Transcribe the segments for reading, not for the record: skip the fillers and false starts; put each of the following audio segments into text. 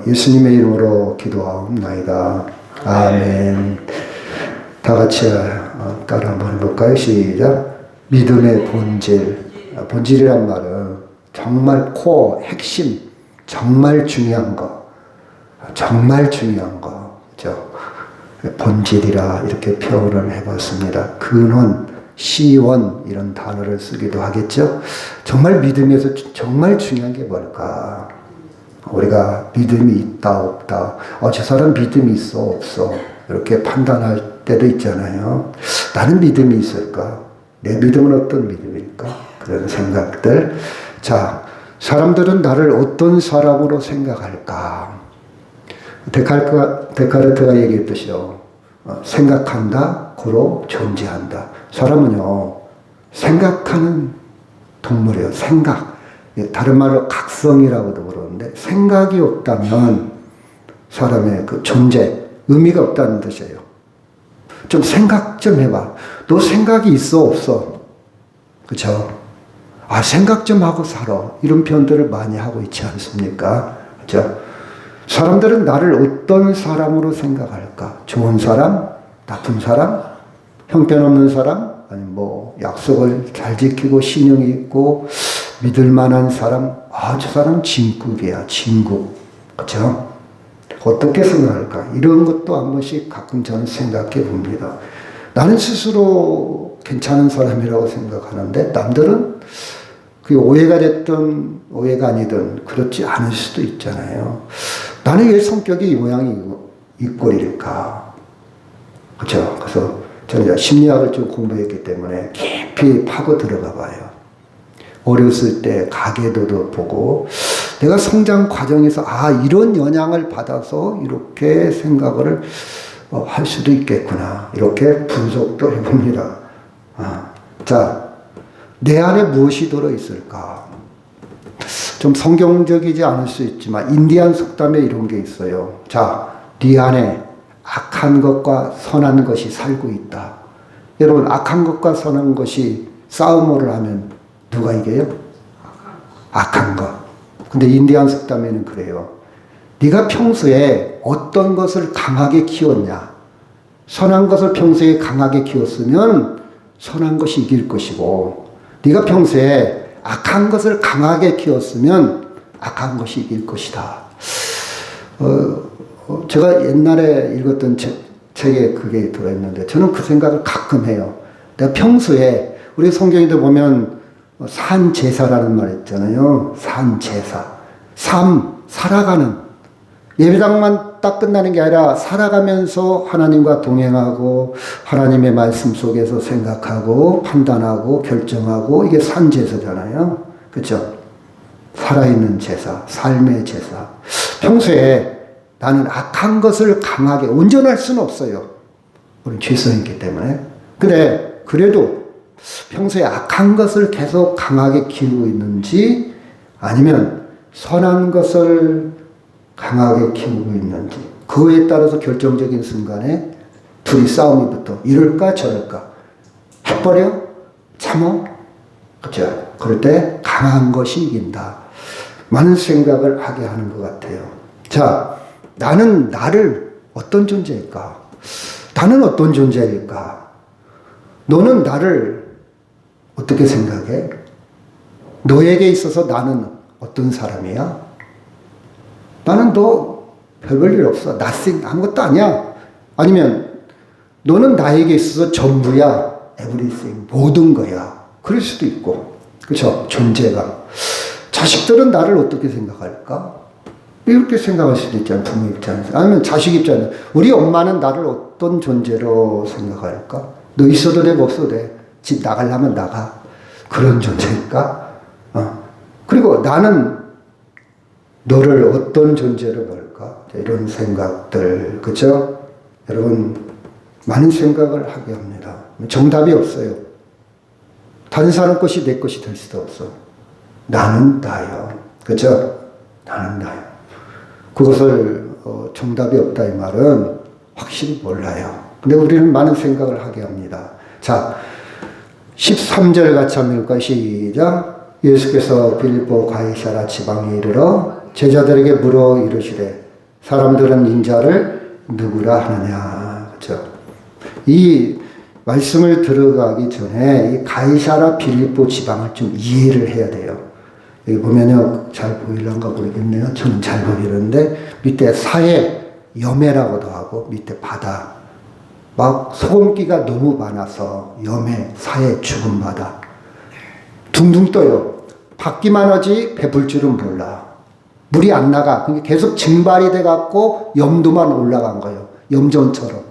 예수님의 이름으로 기도하옵나이다. 아멘. 다 같이 따라 한번 해볼까요? 시작. 믿음의 본질. 본질이란 말은 정말 코어, 핵심, 정말 중요한 거. 정말 중요한 거. 그죠? 본질이라 이렇게 표현을 해봤습니다. 근원, 시원 이런 단어를 쓰기도 하겠죠. 정말 믿음에서 정말 중요한 게 뭘까? 우리가 믿음이 있다 없다. 저 사람 믿음이 있어 없어. 이렇게 판단할 때도 있잖아요. 나는 믿음이 있을까? 내 믿음은 어떤 믿음일까? 그런 생각들. 자, 사람들은 나를 어떤 사람으로 생각할까? 데카르트가 얘기했듯이요. 생각한다, 고로 존재한다. 사람은요, 생각하는 동물이에요. 생각. 다른 말로 각성이라고도 그러는데, 생각이 없다면 사람의 그 존재, 의미가 없다는 뜻이에요. 좀 생각 좀 해봐. 너 생각이 있어, 없어? 그쵸? 생각 좀 하고 살아. 이런 표현들을 많이 하고 있지 않습니까? 그쵸? 사람들은 나를 어떤 사람으로 생각할까? 좋은 사람? 나쁜 사람? 형편없는 사람? 아니면 약속을 잘 지키고 신용이 있고 믿을 만한 사람? 저 사람 진국이야, 진국. 그쵸? 어떻게 생각할까? 이런 것도 한 번씩 가끔 저는 생각해 봅니다. 나는 스스로 괜찮은 사람이라고 생각하는데 남들은 그게 오해가 됐든 오해가 아니든 그렇지 않을 수도 있잖아요. 나는 왜 성격이 이 모양이 이 꼴일까? 그렇죠? 그래서 저는 심리학을 좀 공부했기 때문에 깊이 파고 들어가 봐요. 어렸을 때 가계도도 보고 내가 성장 과정에서 이런 영향을 받아서 이렇게 생각을 할 수도 있겠구나. 이렇게 분석도 해봅니다. 자, 내 안에 무엇이 들어있을까? 좀 성경적이지 않을 수 있지만 인디안 속담에 이런 게 있어요. 자, 네 안에 악한 것과 선한 것이 살고 있다. 여러분, 악한 것과 선한 것이 싸움을 하면 누가 이겨요? 악한 것. 근데 인디안 속담에는 그래요. 네가 평소에 어떤 것을 강하게 키웠냐? 선한 것을 평소에 강하게 키웠으면 선한 것이 이길 것이고, 네가 평소에 악한 것을 강하게 키웠으면 악한 것이 이길 것이다. 제가 옛날에 읽었던 책에 그게 들어있는데 저는 그 생각을 가끔 해요. 내가 평소에 우리 성경에도 보면 산제사라는 말 있잖아요. 산제사. 삶, 살아가는. 예배당만 딱 끝나는 게 아니라 살아가면서 하나님과 동행하고 하나님의 말씀 속에서 생각하고 판단하고 결정하고 이게 산제사잖아요. 그렇죠? 살아있는 제사, 삶의 제사. 평소에 나는 악한 것을 강하게 온전할 수는 없어요. 우리는 죄성이 있기 때문에. 근데 그래도 평소에 악한 것을 계속 강하게 키우고 있는지 아니면 선한 것을 강하게 키우고 있는지 그거에 따라서 결정적인 순간에 둘이 싸움이 붙어. 이럴까 저럴까. 해버려? 참어? 그렇죠? 그럴 때 강한 것이 이긴다. 많은 생각을 하게 하는 것 같아요. 자, 나는 나를 어떤 존재일까? 나는 어떤 존재일까? 너는 나를 어떻게 생각해? 너에게 있어서 나는 어떤 사람이야? 나는 너 별별 일 없어. nothing. 아무것도 아니야. 아니면 너는 나에게 있어서 전부야. everything. 모든 거야. 그럴 수도 있고. 그렇죠? 존재감. 자식들은 나를 어떻게 생각할까? 이렇게 생각할 수도 있잖아요. 부모 입장에서. 아니면 자식 입장에서. 우리 엄마는 나를 어떤 존재로 생각할까? 너 있어도 되고 없어도 돼. 집 나가려면 나가. 그런 존재일까? 그리고 나는 너를 어떤 존재로 볼까? 이런 생각들. 그렇죠? 여러분 많은 생각을 하게 합니다. 정답이 없어요. 다른 사람 것이 내 것이 될 수도 없어. 나는 나요. 그렇죠? 나는 나요. 그것을 정답이 없다 이 말은 확실히 몰라요. 근데 우리는 많은 생각을 하게 합니다. 자, 13절 같이 한번 읽을까요? 시작. 예수께서 빌립보 가이사라 지방에 이르러 제자들에게 물어 이르시되 사람들은 인자를 누구라 하느냐. 그렇죠? 이 말씀을 들어가기 전에 이 가이사라 빌립보 지방을 좀 이해를 해야 돼요. 여기 보면요, 잘 보이려는가 모르겠네요. 저는 잘 보이는데 밑에 사해 염해라고도 하고 밑에 바다. 막 소금기가 너무 많아서 염해, 사해, 죽은 바다. 둥둥 떠요. 받기만 하지 배불 줄은 몰라. 물이 안 나가. 그러니까 계속 증발이 돼갖고 염도만 올라간 거예요. 염전처럼.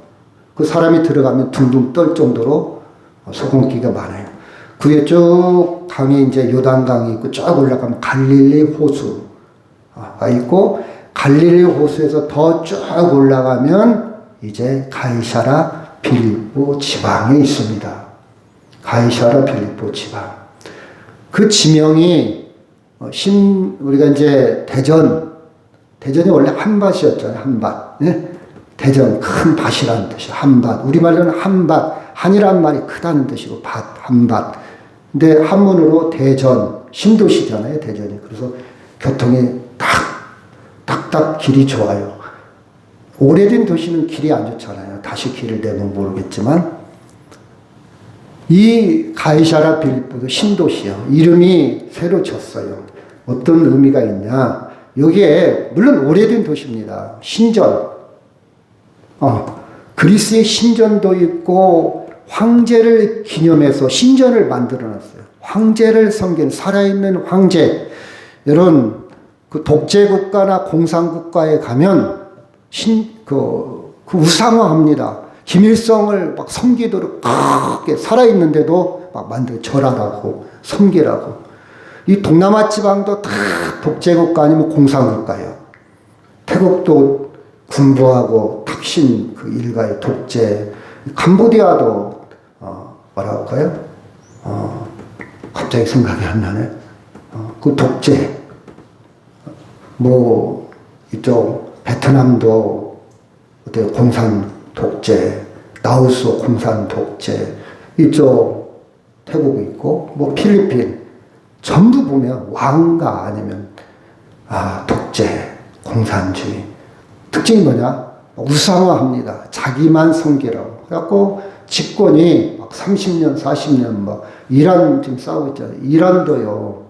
그 사람이 들어가면 둥둥 떨 정도로 소금기가 많아요. 그 위에 쭉 강이 이제 요단강이 있고 쭉 올라가면 갈릴리 호수가 있고 갈릴리 호수에서 더 쭉 올라가면 이제 가이사라 빌립보 지방에 있습니다. 가이사라 빌립보 지방. 그 지명이 우리가 이제 대전이 원래 한밭이었잖아요. 한밭. 네? 대전 큰 밭이라는 뜻이 한밭. 우리말로는 한밭. 한이란 말이 크다는 뜻이고 밭, 한밭. 근데 한문으로 대전, 신도시잖아요. 대전이. 그래서 교통이 딱딱 길이 좋아요. 오래된 도시는 길이 안 좋잖아요. 다시 길을 내면 모르겠지만 이 가이사라 빌립보도 신도시요. 이름이 새로 졌어요. 어떤 의미가 있냐? 여기에 물론 오래된 도시입니다. 신전. 그리스의 신전도 있고 황제를 기념해서 신전을 만들어놨어요. 황제를 섬기는 살아있는 황제. 이런 그 독재국가나 공산국가에 가면 그 우상화합니다. 김일성을 막 섬기도록 크게 살아있는데도 막 절하라고 섬기라고. 이 동남아 지방도 다 독재국가 아니면 공산국가예요. 태국도 군부하고 탁신 그 일가의 독재. 캄보디아도 뭐라고 할까요? 갑자기 생각이 안 나네. 그 독재. 뭐 이쪽 베트남도 어때 공산 독재, 라오스 공산 독재, 이쪽 태국 있고 뭐 필리핀 전부 보면 왕가 아니면 독재, 공산주의. 특징이 뭐냐? 우상화합니다. 자기만 섬기라고. 그래갖고 집권이 막 30년, 40년 막 이란 지금 싸우고 있잖아요. 이란도요.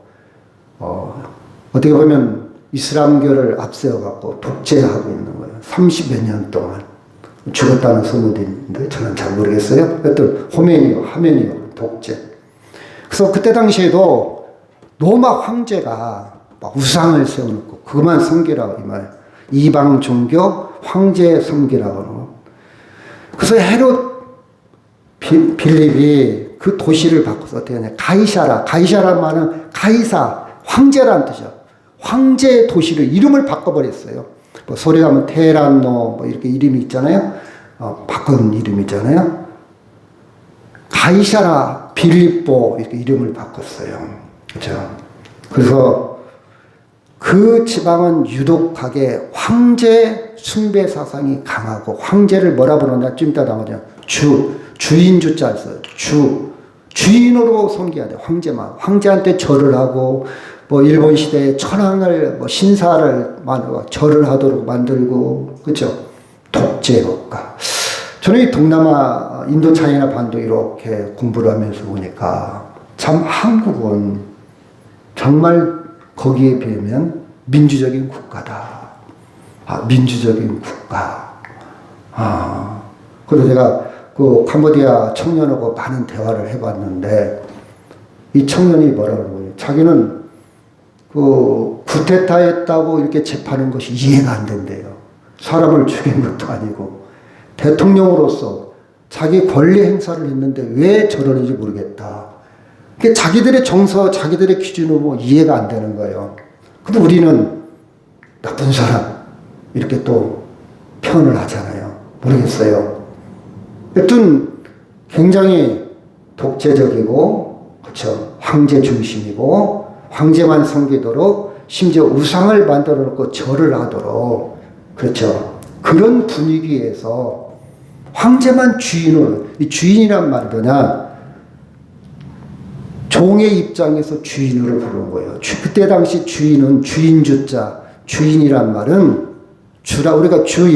어떻게 보면 이슬람교를 앞세워갖고 독재하고 있는 거예요. 30여 년 동안. 죽었다는 소문도 있는데 저는 잘 모르겠어요. 하여튼 하메니요 독재. 그래서 그때 당시에도 로마 황제가 막 우상을 세워놓고 그만 섬기라고 이 말. 이방 종교 황제 섬기라고. 그래서 헤롯 빌립이 그 도시를 바꿔서 어떻게 하냐. 가이사라 말은 가이사 황제라는 뜻이죠. 황제 도시를 이름을 바꿔버렸어요. 뭐 소리 가면 테란노 뭐 이렇게 이름이 있잖아요. 바꾼 이름이잖아요. 가이사라 빌립보 이렇게 이름을 바꿨어요. 그렇죠? 그래서 그 지방은 유독하게 황제 숭배 사상이 강하고 황제를 뭐라 부르냐 좀 이따 나오죠. 주인 주자 써요. 주인으로 섬겨야 돼. 황제한테 절을 하고 뭐 일본 시대에 천황을 뭐 신사를 절을 하도록 만들고 그렇죠. 독재 국가. 저는 이 동남아 인도 차이나 반도 이렇게 공부를 하면서 보니까 참 한국은 정말 거기에 비하면 민주적인 국가다. 민주적인 국가. 그래서 제가 그 캄보디아 청년하고 많은 대화를 해봤는데 이 청년이 뭐라고 그러는 거예요. 자기는 그 쿠데타 했다고 이렇게 재판하는 것이 이해가 안 된대요. 사람을 죽인 것도 아니고 대통령으로서 자기 권리 행사를 했는데 왜 저러는지 모르겠다. 그게 자기들의 정서, 자기들의 기준으로 뭐 이해가 안 되는 거예요. 근데 우리는 나쁜 사람 이렇게 또 표현을 하잖아요. 모르겠어요. 여튼 굉장히 독재적이고 그렇죠. 황제 중심이고 황제만 섬기도록 심지어 우상을 만들어 놓고 절을 하도록 그렇죠. 그런 분위기에서 황제만 주인으로, 이 주인이란 말이 뭐냐? 종의 입장에서 주인으로 부르는 거예요. 그때 당시 주인은 주인주자, 주인이란 말은 우리가 주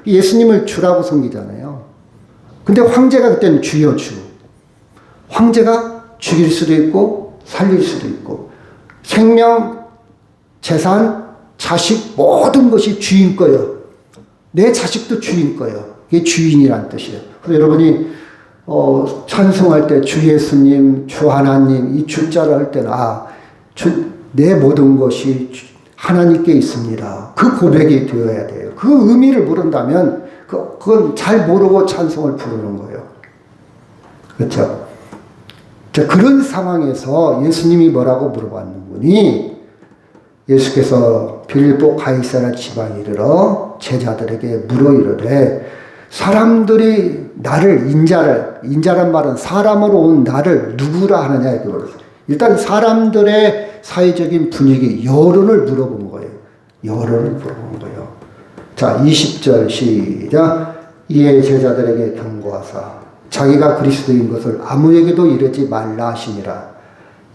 예수님을 주라고 섬기잖아요. 근데 황제가 그때는 주요 주. 황제가 죽일 수도 있고 살릴 수도 있고 생명, 재산, 자식 모든 것이 주인 거예요. 내 자식도 주인 거예요. 이게 주인이란 뜻이에요. 그래서 여러분이 찬송할 때 주 예수님, 주 하나님 이 주자를 할 때는 내 모든 것이 하나님께 있습니다. 그 고백이 되어야 돼요. 그 의미를 모른다면 그건 잘 모르고 찬송을 부르는 거예요. 그렇죠? 자, 그런 상황에서 예수님이 뭐라고 물어봤는구니 예수께서 빌립보 가이사랴 지방에 이르러 제자들에게 물어 이르되 사람들이 나를 인자란 말은 사람으로 온 나를 누구라 하느냐 이렇게 물었어요. 일단 사람들의 사회적인 분위기, 여론을 물어본 거예요. 여론을 물어본 거예요. 자, 20절 시작. 이에 제자들에게 경고하사 자기가 그리스도인 것을 아무에게도 이르지 말라 하시니라.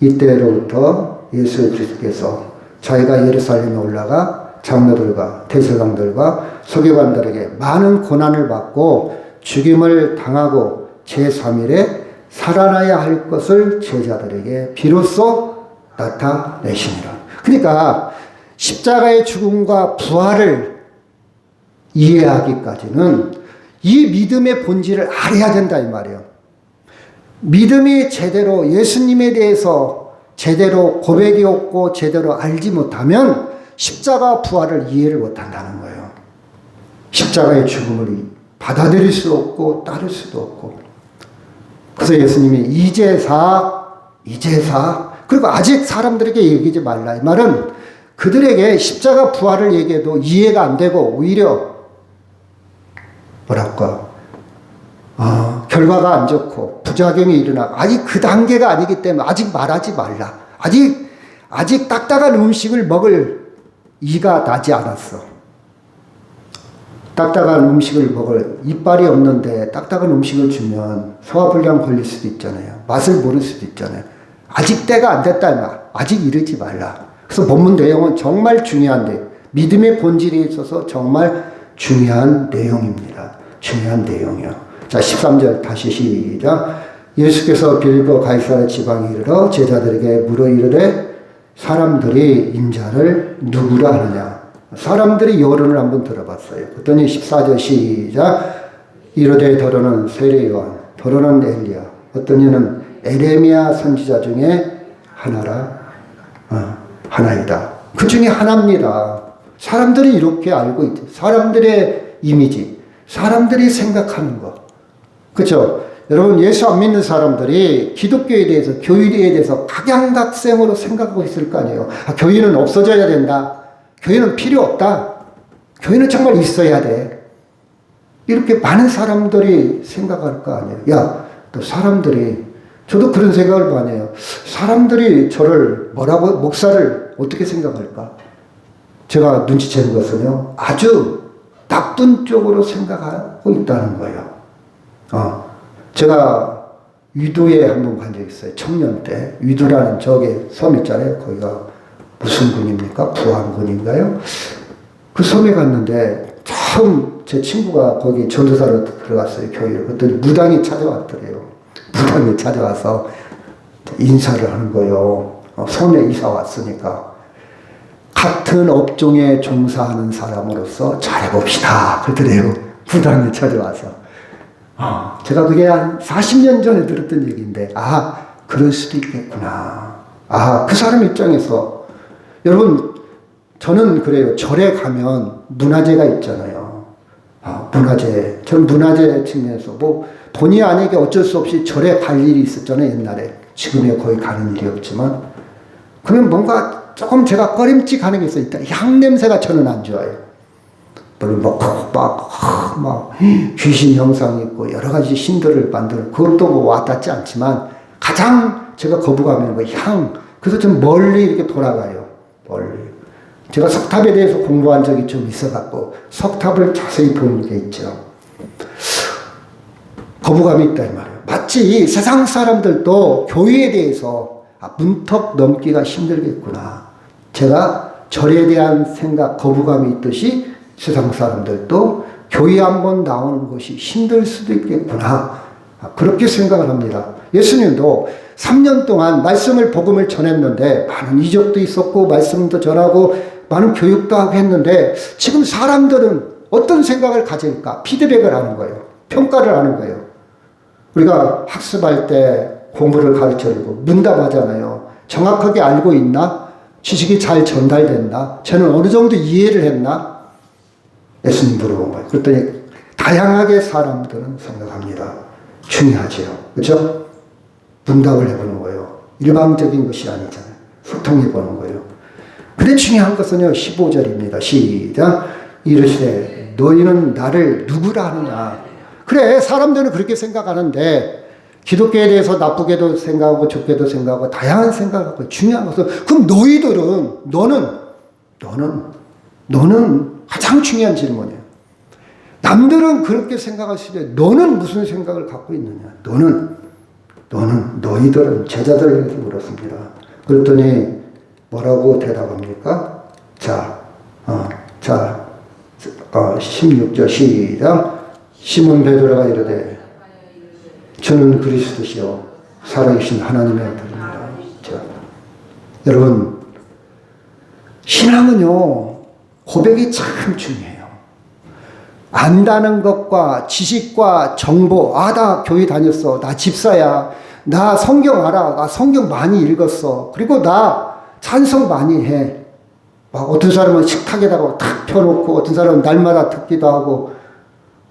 이때로부터 예수 그리스도께서 자기가 예루살렘에 올라가 장로들과 대제사장들과 서기관들에게 많은 고난을 받고 죽임을 당하고 제3일에 살아나야 할 것을 제자들에게 비로소 나타내시니라. 그러니까 십자가의 죽음과 부활을 이해하기까지는 이 믿음의 본질을 알아야 된다 이 말이에요. 믿음이 제대로 예수님에 대해서 제대로 고백이 없고 제대로 알지 못하면 십자가 부활을 이해를 못한다는 거예요. 십자가의 죽음을 받아들일 수 없고 따를 수도 없고. 그래서 예수님이 이제사 그리고 아직 사람들에게 얘기하지 말라 이 말은 그들에게 십자가 부활을 얘기해도 이해가 안 되고 오히려 뭐랄까 결과가 안 좋고 부작용이 일어나고 아직 그 단계가 아니기 때문에 아직 말하지 말라. 아직 딱딱한 음식을 먹을 이가 나지 않았어. 딱딱한 음식을 먹을 이빨이 없는데 딱딱한 음식을 주면 소화불량 걸릴 수도 있잖아요. 맛을 모를 수도 있잖아요. 아직 때가 안 됐다. 아직 이르지 말라. 그래서 본문 내용은 정말 중요한데 믿음의 본질에 있어서 정말 중요한 내용입니다. 중요한 내용이요. 자, 13절 다시 시작. 예수께서 빌립보 가이사랴 지방에 이르러 제자들에게 물어 이르되 사람들이 인자를 누구라 하느냐. 사람들이 여론을 한번 들어봤어요. 그랬더니 14절 시작. 이르되 더러는 세례 요한, 더러는 엘리야, 어떤 이는 에레미야 선지자 중에 하나이다. 그 중에 하나입니다. 사람들이 이렇게 알고 있죠. 사람들의 이미지, 사람들이 생각하는 것. 그렇죠? 여러분 예수 안 믿는 사람들이 기독교에 대해서 교회에 대해서 각양각색으로 생각하고 있을 거 아니에요. 교회는 없어져야 된다. 교회는 필요 없다. 교회는 정말 있어야 돼. 이렇게 많은 사람들이 생각할 거 아니에요. 또 사람들이 저도 그런 생각을 많이 해요. 사람들이 저를 목사를 어떻게 생각할까? 제가 눈치채는 것은요. 아주 나쁜 쪽으로 생각하고 있다는 거예요. 제가 위도에 한번 간 적이 있어요. 청년 때. 위도라는 저기 섬 있잖아요. 거기가 무슨 군입니까? 부안군인가요? 그 섬에 갔는데 처음 제 친구가 거기 전도사로 들어갔어요. 교회를. 그랬더니 무당이 찾아왔더래요. 무당이 찾아와서 인사를 하는 거예요. 섬에 이사 왔으니까. 같은 업종에 종사하는 사람으로서 잘해봅시다. 그러더래요. 무당이 찾아와서. 제가 그게 한 40년 전에 들었던 얘기인데, 그럴 수도 있겠구나. 그 사람 입장에서, 여러분, 저는 그래요. 절에 가면 문화재가 있잖아요. 문화재. 전 문화재 측면에서 돈이 아니게 어쩔 수 없이 절에 갈 일이 있었잖아요. 옛날에. 지금은 거의 가는 일이 없지만. 그러면 뭔가 조금 제가 꺼림칙하는 게 있어요. 일단 향 냄새가 저는 안 좋아요. 물론 막 귀신 형상이 있고 여러 가지 신들을 만드는 그것도 와닿지 않지만 가장 제가 거부감이 향. 그래서 좀 멀리 이렇게 돌아가요. 멀리. 제가 석탑에 대해서 공부한 적이 좀 있어갖고 석탑을 자세히 보는 게 있죠. 거부감이 있다 이 말이에요. 마치 세상 사람들도 교회에 대해서 문턱 넘기가 힘들겠구나. 제가 절에 대한 생각, 거부감이 있듯이 세상 사람들도 교회 한번 나오는 것이 힘들 수도 있겠구나. 그렇게 생각을 합니다. 예수님도 3년 동안 말씀을, 복음을 전했는데 많은 이적도 있었고 말씀도 전하고 많은 교육도 하고 했는데 지금 사람들은 어떤 생각을 가질까? 피드백을 하는 거예요. 평가를 하는 거예요. 우리가 학습할 때 공부를 가르쳐주고 문답하잖아요. 정확하게 알고 있나? 지식이 잘 전달됐나? 저는 어느 정도 이해를 했나? 예수님 물어본 거예요. 그랬더니 다양하게 사람들은 생각합니다. 중요하지요. 그렇죠? 문답을 해보는 거예요. 일방적인 것이 아니잖아요. 소통해보는 거예요. 근데 중요한 것은요, 15절입니다. 시작. 이르시되 너희는 나를 누구라 하느냐. 그래, 사람들은 그렇게 생각하는데 기독교에 대해서 나쁘게도 생각하고 좋게도 생각하고 다양한 생각하고 중요한 것은, 그럼 너희들은, 너는 가장 중요한 질문이에요. 남들은 그렇게 생각하시되 너는 무슨 생각을 갖고 있느냐. 너희들은 제자들에게 물었습니다. 그랬더니 뭐라고 대답합니까? 16절 시작. 시몬 베드로가 이르되 저는 그리스도시요 살아계신 하나님의 아들입니다. 자, 여러분, 신앙은요 고백이 참 중요해요. 안다는 것과 지식과 정보, 나 교회 다녔어, 나 집사야, 나 성경 알아, 나 성경 많이 읽었어, 그리고 나 찬송 많이 해. 막 어떤 사람은 식탁에다가 탁 펴놓고 어떤 사람은 날마다 듣기도 하고,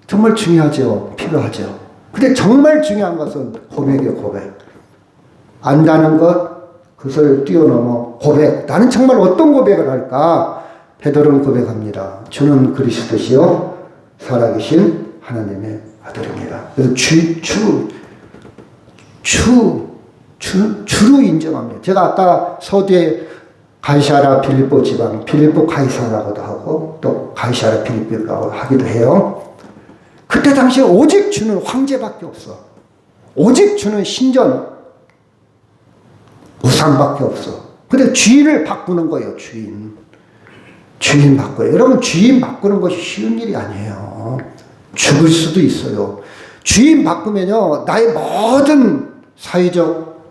정말 중요하죠. 필요하죠. 근데 정말 중요한 것은 고백이에요. 고백. 안다는 것, 그것을 뛰어넘어 고백. 나는 정말 어떤 고백을 할까? 베드로는 고백합니다. 주는 그리스도시요 살아계신 하나님의 아들입니다. 그래서 주로 인정합니다. 제가 아까 서두에 가이사랴 빌립보 지방, 빌립보 가이사라고도 하고 또 가이사랴 빌립보라고 하기도 해요. 그때 당시에 오직 주는 황제밖에 없어. 오직 주는 신전 우상밖에 없어. 근데 주인을 바꾸는 거예요. 주인 바꿔요. 여러분, 주인 바꾸는 것이 쉬운 일이 아니에요. 죽을 수도 있어요. 주인 바꾸면요, 나의 모든 사회적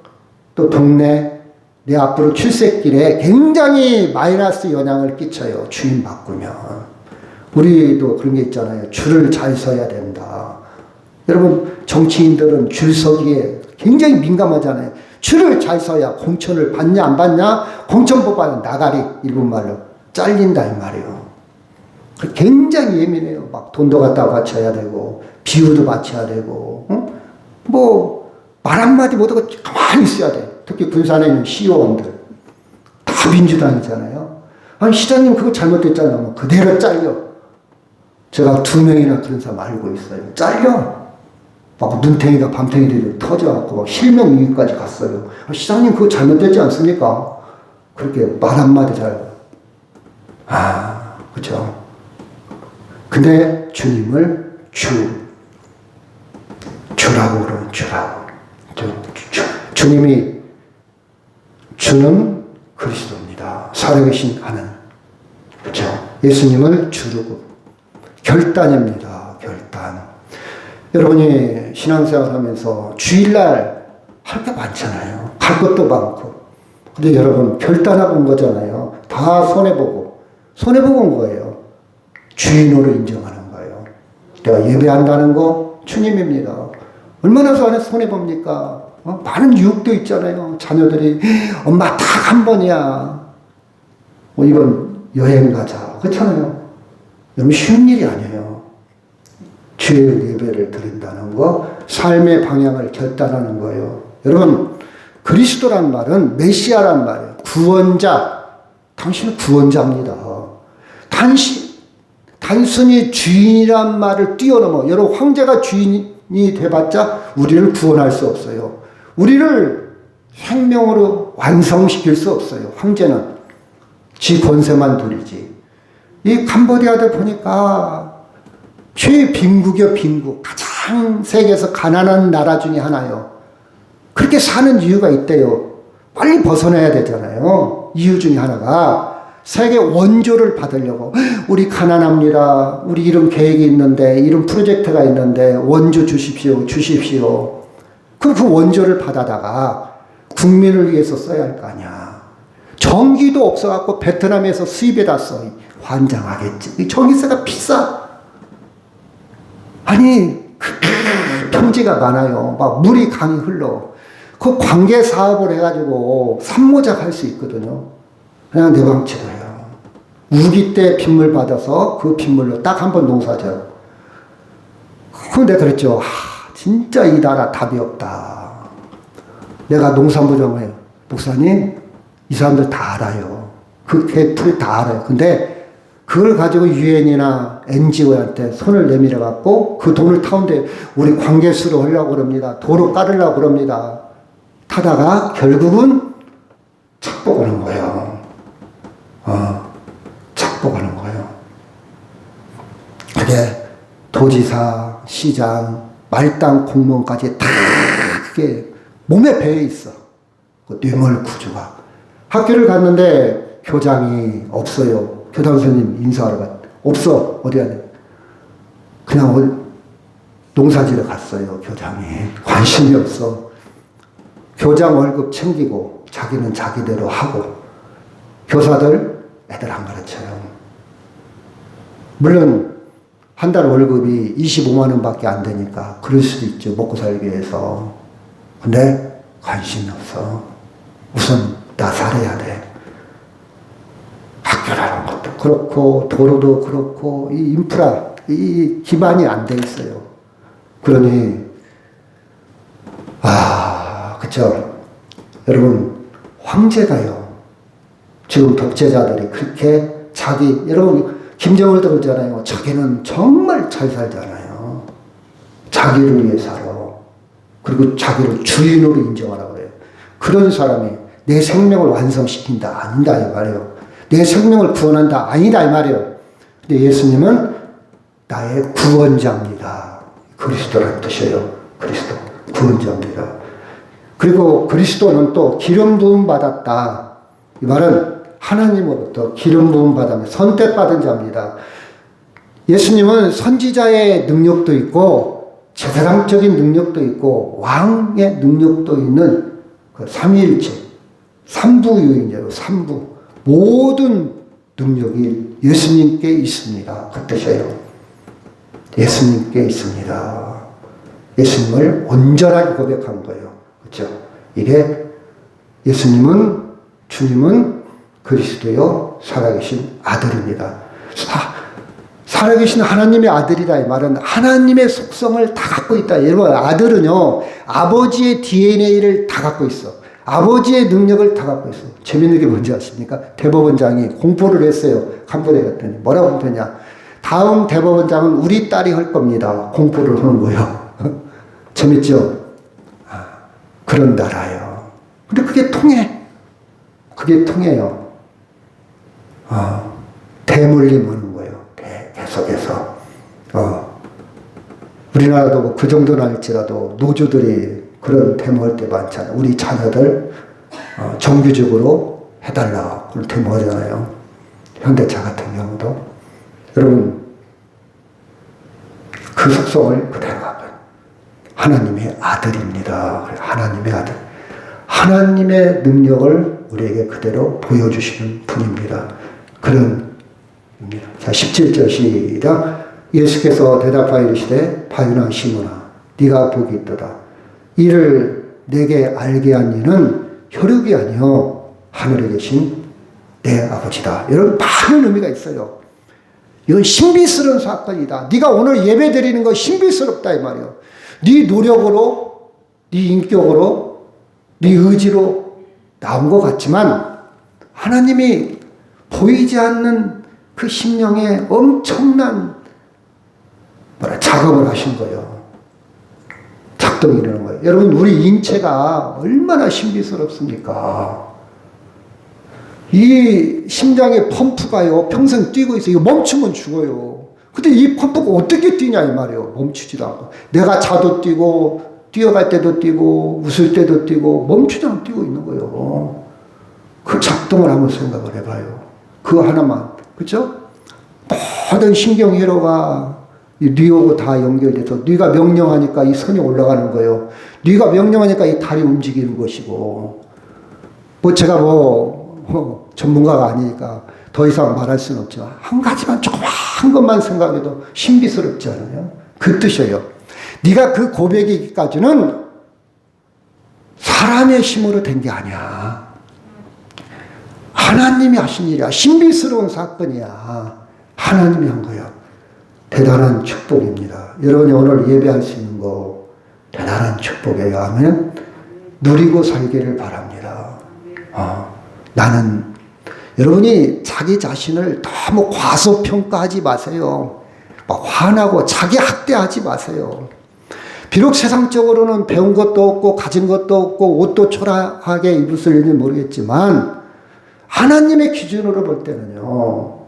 또 동네, 내 앞으로 출세길에 굉장히 마이너스 영향을 끼쳐요. 주인 바꾸면. 우리도 그런 게 있잖아요. 줄을 잘 서야 된다. 여러분, 정치인들은 줄 서기에 굉장히 민감하잖아요. 줄을 잘 서야 공천을 받냐 안 받냐, 공천 뽑아는 나가리, 일본 말로 잘린다 이 말이에요. 굉장히 예민해요. 막 돈도 갖다 바쳐야 되고 비유도 바쳐야 되고, 뭐 말 한마디 못하고 가만히 있어야 돼. 특히 군산에 있는 시의원들 다 민주당이잖아요. 아니, 시장님 그거 잘못됐잖아요. 그대로 잘려. 제가 2명이나 그런 사람 알고 있어요. 잘려. 막 눈탱이가 밤탱이들이 터져갖고 막 실명위기까지 갔어요. 시장님 그거 잘못됐지 않습니까? 그렇게 말 한마디 그렇죠. 근데 주님을 주라고 그러는 주라고. 주님이 주는 그리스도입니다. 살아계신 하나님. 그렇죠. 예수님을 주르고 결단입니다. 결단. 여러분이 신앙생활 하면서 주일날 할 게 많잖아요. 갈 것도 많고. 근데 여러분 결단하고 온 거잖아요. 다 손해보고 온 거예요. 주인으로 인정하는 거예요. 내가 예배한다는 거 주님입니다. 얼마나 손해봅니까? 많은 유혹도 있잖아요. 자녀들이 엄마 딱 한 번이야. 이번 여행 가자. 그렇잖아요. 여러분 쉬운 일이 아니에요. 주일 예배를 드린다는 거, 삶의 방향을 결단하는 거예요. 여러분, 그리스도란 말은 메시아란 말이에요. 구원자. 당신은 구원자입니다. 단순히 주인이란 말을 뛰어넘어. 여러분, 황제가 주인이 돼봤자 우리를 구원할 수 없어요. 우리를 생명으로 완성시킬 수 없어요. 황제는 지 권세만 누리지. 이 캄보디아들 보니까 최빈국이요, 빈국. 가장 세계에서 가난한 나라 중에 하나요. 그렇게 사는 이유가 있대요. 빨리 벗어나야 되잖아요. 이유 중에 하나가 세계 원조를 받으려고 우리 가난합니다. 우리 이런 계획이 있는데 이런 프로젝트가 있는데 원조 주십시오. 주십시오. 그럼 그 원조를 받아다가 국민을 위해서 써야 할 거 아니야. 전기도 없어갖고 베트남에서 수입에다 써. 환장하겠지. 전기세가 비싸. 아니 평지가 많아요. 막 물이 강이 흘러. 그 관계 사업을 해가지고 산모작 할 수 있거든요. 그냥 내 방치로 해요. 우기 때 빗물 받아서 그 빗물로 딱 한 번 농사져요. 근데 그랬죠. 진짜 이 나라 답이 없다. 내가 농산부정을 해요. 목사님, 이 사람들 다 알아요. 그 개풀 다 알아요. 근데 그걸 가지고 유엔이나 NGO한테 손을 내밀어 갖고 그 돈을 타운데 우리 관계수로 하려고 그럽니다. 도로 깔으려고 그럽니다. 타다가 결국은 착복하는 거예요. 착복하는 거예요. 그게 도지사, 시장, 말단 공무원까지 다 그게 몸에 배어 있어. 그 뇌물 구조가. 학교를 갔는데 교장이 없어요. 교장 선생님 인사하러 갔. 없어. 어디 가냐. 그냥 농사지러 갔어요. 교장이. 관심이 없어. 교장 월급 챙기고 자기는 자기대로 하고 교사들 애들 안 가르쳐요. 물론 한 달 월급이 25만 원밖에 안 되니까 그럴 수도 있죠. 먹고 살기 위해서. 근데 관심이 없어. 우선 나 살아야 돼. 학교라는 것도 그렇고 도로도 그렇고 이 인프라 이 기반이 안 돼 있어요. 그러니 그쵸. 여러분 황제가요. 지금 독재자들이 그렇게 여러분 김정일도 그러잖아요. 자기는 정말 잘 살잖아요. 자기를 위해 살아. 그리고 자기를 주인으로 인정하라고 그래요. 그런 사람이 내 생명을 완성시킨다. 아니다 이 말이에요. 내 생명을 구원한다. 아니다 이 말이에요. 근데 예수님은 나의 구원자입니다. 그리스도라는 뜻이에요. 그리스도. 구원자입니다. 그리고 그리스도는 또 기름 부음 받았다. 이 말은 하나님으로부터 기름 부음 받으며 선택받은 자입니다. 예수님은 선지자의 능력도 있고 제사장적인 능력도 있고 왕의 능력도 있는 그 삼위일체, 삼부유인자로 삼부 모든 능력이 예수님께 있습니다. 그 뜻이에요. 예수님께 있습니다. 예수님을 온전하게 고백한 거예요. 그렇죠? 이게 예수님은 주님은 그리스도요 살아계신 아들입니다. 살아계신 하나님의 아들이라 이 말은 하나님의 속성을 다 갖고 있다. 여러분 아들은요 아버지의 DNA를 다 갖고 있어. 아버지의 능력을 다 갖고 있어. 재밌는 게 뭔지 아십니까? 대법원장이 공포를 했어요. 간부에 갔더니 뭐라고 공포냐. 다음 대법원장은 우리 딸이 할 겁니다. 공포를 하는 거예요. 재밌죠? 그런 나라예요. 근데 그게 통해. 그게 통해요. 대물림 하는 거예요. 계속해서. 우리나라도 뭐 그 정도는 아닐지라도 노조들이 그런 데모할 때 많잖아요. 우리 자녀들 정규직으로 해달라. 그런 데모하잖아요. 현대차 같은 경우도. 여러분 그 속성을 그대로 갖고 하나님의 아들입니다. 하나님의 아들. 하나님의 능력을 우리에게 그대로 보여주시는 분입니다. 그런 분입니다. 자, 17절 시작. 예수께서 대답하여 이르시되 바요나 시몬아 네가 복이 있도다. 이를 내게 알게 한 이는 혈육이 아니요 하늘에 계신 내 아버지다. 이런 많은 의미가 있어요. 이건 신비스러운 사건이다. 네가 오늘 예배 드리는 거 신비스럽다 이 말이에요. 네 노력으로, 네 인격으로, 네 의지로 나온 것 같지만 하나님이 보이지 않는 그 심령에 엄청난 작업을 하신 거예요. 작동이 일어나는 거예요. 여러분 우리 인체가 얼마나 신비스럽습니까? 이 심장의 펌프가요 평생 뛰고 있어요. 이거 멈추면 죽어요. 근데 이 펌프가 어떻게 뛰냐 이 말이에요. 멈추지도 않고. 내가 자도 뛰고 뛰어갈 때도 뛰고 웃을 때도 뛰고 멈추지 않고 뛰고 있는 거예요. 그 작동을 한번 생각을 해봐요. 그거 하나만. 그죠? 모든 신경회로가 뇌하고 다 연결돼서 뇌가 명령하니까 이 선이 올라가는 거예요. 뇌가 명령하니까 이 다리 움직이는 것이고. 뭐 제가 전문가가 아니니까 더 이상 말할 수는 없지만 한 가지만 조그만 것만 생각해도 신비스럽지 않아요? 그 뜻이에요. 네가 그 고백이기까지는 사람의 힘으로 된 게 아니야. 하나님이 하신 일이야. 신비스러운 사건이야. 하나님이 한 거야. 대단한 축복입니다. 여러분이 오늘 예배할 수 있는 거 대단한 축복이에요. 아멘. 누리고 살기를 바랍니다. 나는 여러분이 자기 자신을 너무 과소평가하지 마세요. 막 화나고 자기 학대하지 마세요. 비록 세상적으로는 배운 것도 없고 가진 것도 없고 옷도 초라하게 입으실지 모르겠지만 하나님의 기준으로 볼 때는요.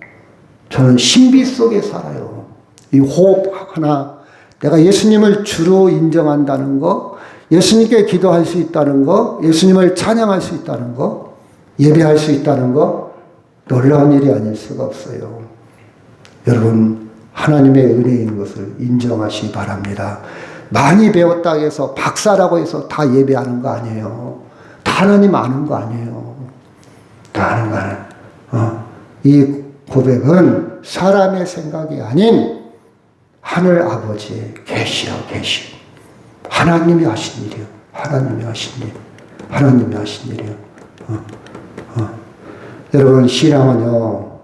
저는 신비 속에 살아요. 이 호흡 하나, 내가 예수님을 주로 인정한다는 거, 예수님께 기도할 수 있다는 거, 예수님을 찬양할 수 있다는 거, 예배할 수 있다는 거, 놀라운 일이 아닐 수가 없어요. 여러분, 하나님의 은혜인 것을 인정하시기 바랍니다. 많이 배웠다고 해서 박사라고 해서 다 예배하는 거 아니에요. 다 하나님 아는 거 아니에요. 다 아는 거 아니에요. 이 고백은 사람의 생각이 아닌 하늘 아버지의 계시야, 계시. 하나님이 하신 일이요. 하나님이 하신 일. 하나님이 하신 일이요. 여러분, 신앙은요,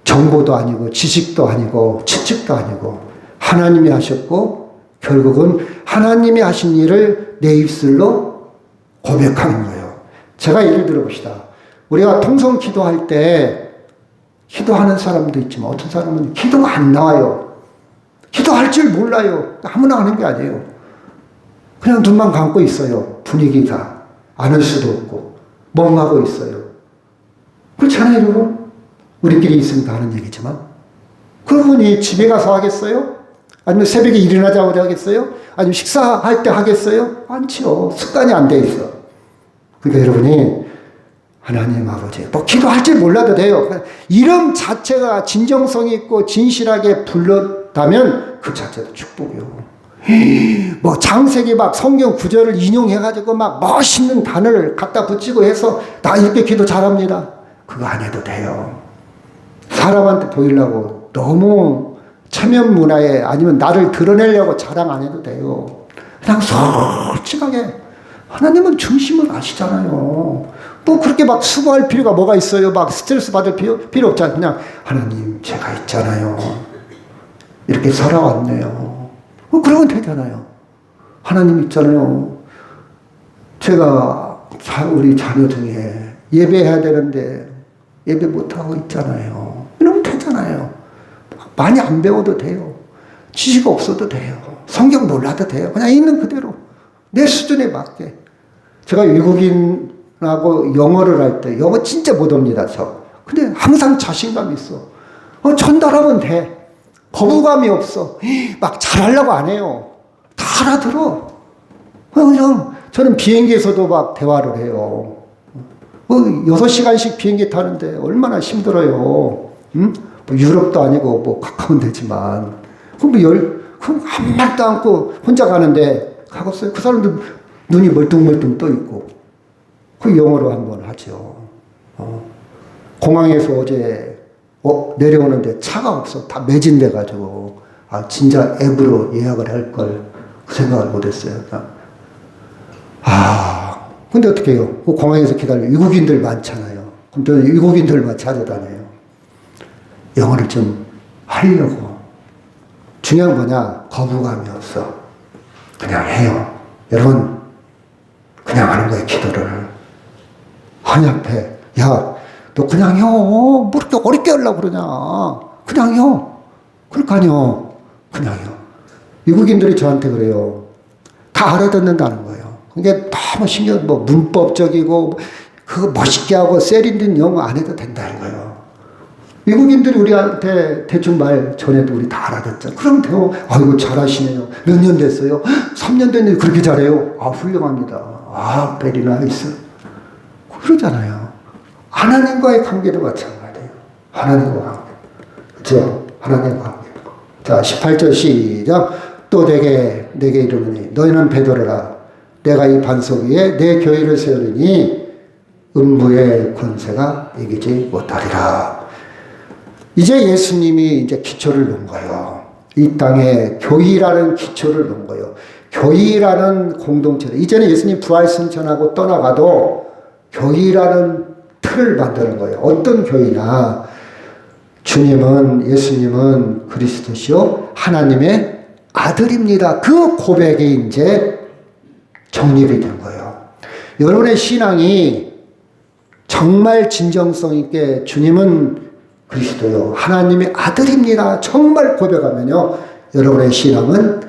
정보도 아니고, 지식도 아니고, 추측도 아니고, 하나님이 하셨고, 결국은 하나님이 하신 일을 내 입술로 고백하는 거예요. 제가 예를 들어봅시다. 우리가 통성 기도할 때, 기도하는 사람도 있지만, 어떤 사람은 기도가 안 나와요. 기도할 줄 몰라요. 아무나 하는 게 아니에요. 그냥 눈만 감고 있어요. 분위기가. 안 할 수도 없고, 멍하고 있어요. 그렇잖아요, 여러분? 우리끼리 있으니까 하는 얘기지만. 그분이 집에 가서 하겠어요? 아니면 새벽에 일어나자마자 하겠어요? 아니면 식사할 때 하겠어요? 않지요. 습관이 안 돼 있어. 그러니까 여러분이 하나님 아버지, 뭐 기도할 줄 몰라도 돼요. 이름 자체가 진정성이 있고 진실하게 불렀다면 그 자체도 축복이요. 뭐 장세기 막 성경 구절을 인용해가지고 막 멋있는 단어를 갖다 붙이고 해서 나 이렇게 기도 잘합니다. 그거 안 해도 돼요. 사람한테 보이려고 너무 체면 문화에 아니면 나를 드러내려고 자랑 안 해도 돼요. 그냥 솔직하게 하나님은 중심을 아시잖아요. 뭐 그렇게 막 수고할 필요가 뭐가 있어요. 막 스트레스 받을 필요 없잖아요. 그냥 하나님 제가 있잖아요. 이렇게 살아왔네요. 그러면 되잖아요. 하나님 있잖아요. 제가 우리 자녀 중에 예배해야 되는데 예배 못하고 있잖아요. 이러면 되잖아요. 많이 안 배워도 돼요. 지식 없어도 돼요. 성경 몰라도 돼요. 그냥 있는 그대로 내 수준에 맞게. 제가 외국인하고 영어를 할 때 영어 진짜 못합니다. 근데 항상 자신감이 있어. 전달하면 돼. 거부감이 없어. 막 잘하려고 안 해요. 다 알아들어. 그냥 저는 비행기에서도 막 대화를 해요. 6시간씩 비행기 타는데 얼마나 힘들어요. 응? 뭐 유럽도 아니고 뭐 가까운 데지만. 그럼 한 말도 않고 혼자 가는데 가겠어요? 그 사람도 눈이 멀뚱멀뚱 떠 있고. 그 영어로 한번 하죠. 공항에서 어제 내려오는데 차가 없어. 다 매진돼가지고. 진짜 앱으로 예약을 할 걸 그 생각을 못했어요. 근데 어떻게 해요? 그 공항에서 기다려. 외국인들 많잖아요. 그럼 저는 외국인들만 찾아다녀요. 영어를 좀 하려고. 중요한 뭐냐? 거부감이 없어. 그냥 해요. 여러분, 그냥 하는 거예요, 기도를. 한약해. 야, 너 그냥 해. 뭐 이렇게 어렵게 하려고 그러냐. 그냥 해. 그러니까요. 그냥 해요. 외국인들이 저한테 그래요. 다 알아듣는다는 거예요. 그게 너무 신경, 문법적이고, 그거 멋있게 하고, 세련된 영어 안 해도 된다, 이거예요. 외국인들이 우리한테 대충 말 전해도 우리 다 알아듣죠. 그럼 돼요. 아이고, 잘하시네요. 몇 년 됐어요? 3년 됐는데 그렇게 잘해요? 훌륭합니다. 베리 나이스. 그러잖아요. 하나님과의 관계도 마찬가지예요. 하나님과 관계. 그렇죠? 하나님과 관계. 자, 18절 시작. 또 내게 이르노니 너희는 베드로라. 내가 이 반석 위에 내 교회를 세우리니 음부의 권세가 이기지 못하리라. 이제 예수님이 이제 기초를 놓은 거예요. 이 땅에 교회라는 기초를 놓은 거예요. 교회라는 공동체를. 이제는 예수님 부활 승천하고 떠나가도 교회라는 틀을 만드는 거예요. 어떤 교회냐? 예수님은 그리스도시요 하나님의 아들입니다. 그 고백이 이제 정립이 된 거예요. 여러분의 신앙이 정말 진정성 있게 주님은 그리스도요 하나님의 아들입니다. 정말 고백하면요, 여러분의 신앙은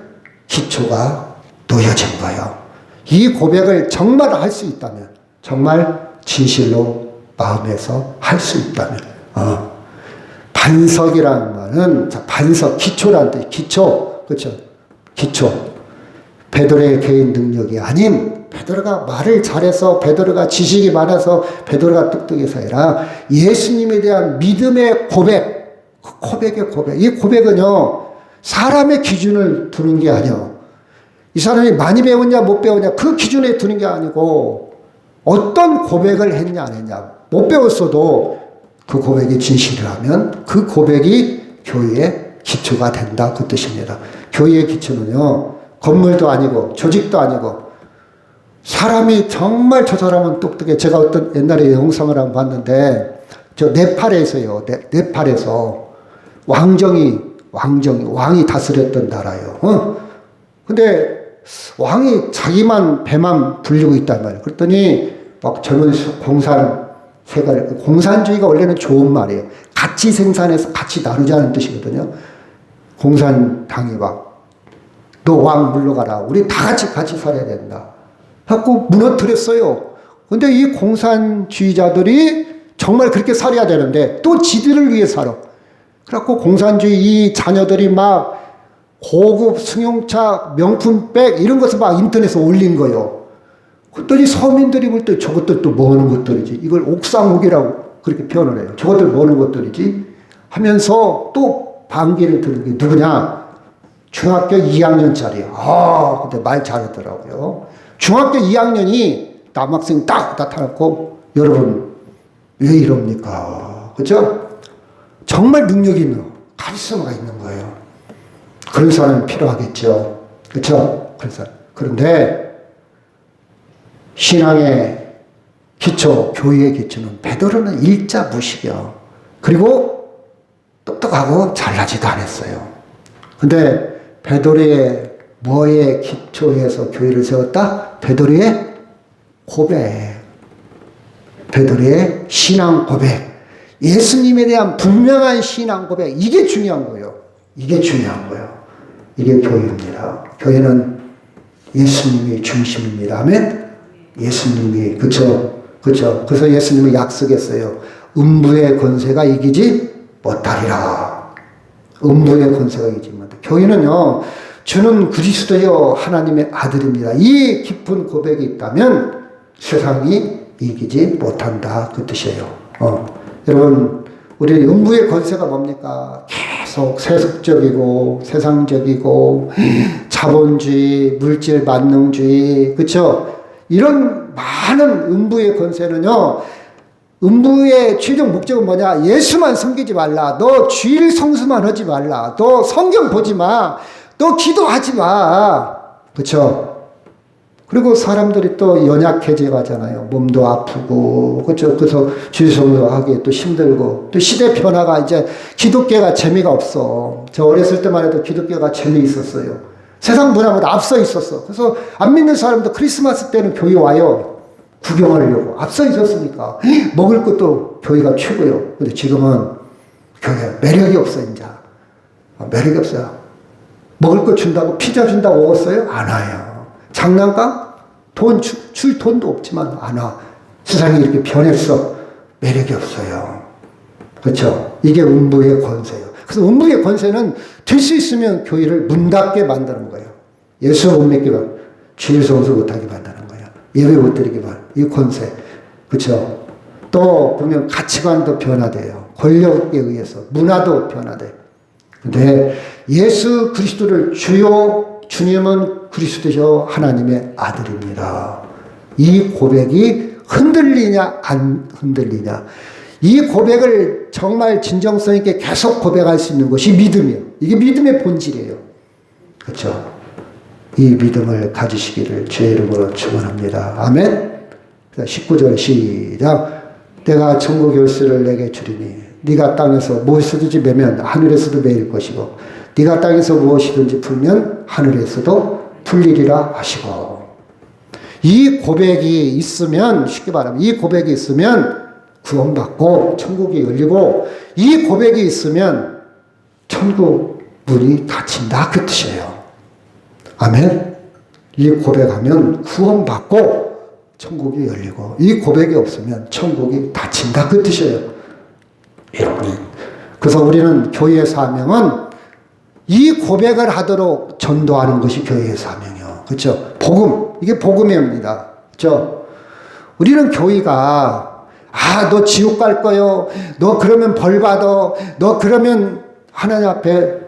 기초가 놓여진 거예요. 이 고백을 정말 할 수 있다면, 정말 진실로 마음에서 할 수 있다면, 반석이라는 말은 반석, 기초라는 뜻, 기초, 그렇죠? 기초. 베드로의 개인 능력이 아닌, 베드로가 말을 잘해서, 베드로가 지식이 많아서, 베드로가 똑똑해서 아니라 예수님에 대한 믿음의 고백, 고백의 고백. 이 고백은요, 사람의 기준을 두는 게 아니에요. 이 사람이 많이 배웠냐 못 배웠냐 그 기준에 두는 게 아니고 어떤 고백을 했냐 안 했냐. 못 배웠어도 그 고백이 진실이라면 그 고백이 교회의 기초가 된다, 그 뜻입니다. 교회의 기초는요, 건물도 아니고 조직도 아니고 사람이 정말 저 사람은 똑똑해. 제가 어떤 옛날에 영상을 한번 봤는데 저 네팔에서요. 네팔에서 왕이 다스렸던 나라예요. 근데 왕이 자기만 배만 불리고 있단 말이에요. 그랬더니 막 젊은 공산주의가 원래는 좋은 말이에요. 같이 생산해서 같이 나누자는 뜻이거든요. 공산당이 막 너 왕 물러가라. 우리 다 같이 살아야 된다. 하고 무너뜨렸어요. 근데 이 공산주의자들이 정말 그렇게 살아야 되는데 또 지들을 위해 살아. 그래갖고 공산주의 이 자녀들이 막 고급 승용차, 명품백 이런 것을 막 인터넷에 올린 거예요. 그랬더니 서민들이 볼 때 저것들 또 뭐 하는 것들이지? 이걸 옥상옥이라고 그렇게 표현을 해요. 저것들 뭐 하는 것들이지? 하면서 또 반기를 드는 게 누구냐? 중학교 2학년짜리. 근데 말 잘하더라고요. 중학교 2학년이 남학생 딱 나타났고, 여러분, 왜 이럽니까? 그죠? 정말 능력이 있는, 카리스마가 있는 거예요. 그런 사람이 필요하겠죠. 그렇죠? 그런데 신앙의 기초, 교회의 기초는 베드로는 일자 무식이요. 그리고 똑똑하고 잘나지도 않았어요. 근데 베드로의 뭐에 기초해서 교회를 세웠다? 베드로의 고백. 베드로의 신앙 고백. 예수님에 대한 분명한 신앙 고백. 이게 중요한 거예요. 이게 중요한 거예요. 이게 교회입니다. 교회는 예수님이 중심입니다. 아멘? 예수님이, 그쵸? 그래서 예수님이 약속했어요. 음부의 권세가 이기지 못하리라. 음부의 권세가 이기지 못하리라. 교회는요, 주는 그리스도여 하나님의 아들입니다. 이 깊은 고백이 있다면 세상이 이기지 못한다, 그 뜻이에요. 여러분, 우리 음부의 권세가 뭡니까? 계속 세속적이고 세상적이고 자본주의, 물질 만능주의, 그렇죠? 이런 많은 음부의 권세는요, 음부의 최종 목적은 뭐냐? 예수만 섬기지 말라. 너 주일 성수만 하지 말라. 너 성경 보지 마. 너 기도하지 마. 그렇죠? 그리고 사람들이 또 연약해져 가잖아요. 몸도 아프고, 그렇죠? 그래서 주일 성수하기 또 힘들고, 또 시대 변화가 이제 기독교가 재미가 없어. 저 어렸을 때만 해도 기독교가 재미있었어요. 세상 문화보다 앞서 있었어. 그래서 안 믿는 사람도 크리스마스 때는 교회 와요. 구경하려고. 앞서 있었으니까. 먹을 것도 교회가 최고요. 근데 지금은 교회 매력이 없어, 이제. 매력이 없어요. 먹을 거 준다고, 피자 준다고 먹었어요? 안 와요. 장난감? 줄 돈도 없지만 안 와. 세상이 이렇게 변했어. 매력이 없어요. 그렇죠? 이게 음부의 권세예요. 그래서 음부의 권세는 될 수 있으면 교회를 문 닫게 만드는 거예요. 예수 못 믿기만, 주일 성수 못하게 만드는 거예요. 예배 못 드리기만, 이 권세. 그렇죠? 또 보면 가치관도 변화돼요. 권력에 의해서 문화도 변화돼. 근데 예수 그리스도를 주요 주님은 그리스도시요 하나님의 아들입니다. 이 고백이 흔들리냐 안 흔들리냐. 이 고백을 정말 진정성 있게 계속 고백할 수 있는 것이 믿음이에요. 이게 믿음의 본질이에요. 그렇죠? 이 믿음을 가지시기를 주의 이름으로 축원합니다. 아멘. 19절 시작. 내가 천국 열쇠를 내게 주리니 네가 땅에서 무엇이든지 매면 하늘에서도 매일 것이고 네가 땅에서 무엇이든지 풀면 하늘에서도 풀리리라 하시고. 이 고백이 있으면, 쉽게 말하면 이 고백이 있으면 구원받고 천국이 열리고, 이 고백이 있으면 천국 문이 닫힌다, 그 뜻이에요. 아멘. 이 고백하면 구원받고 천국이 열리고, 이 고백이 없으면 천국이 닫힌다, 그 뜻이에요. 여러분, 그래서 우리는 교회의 사명은 이 고백을 하도록 전도하는 것이 교회의 사명이요. 그렇죠? 복음, 이게 복음입니다. 그렇죠? 우리는 교회가 너 지옥 갈 거요. 너 그러면 벌 받아. 너 그러면 하나님 앞에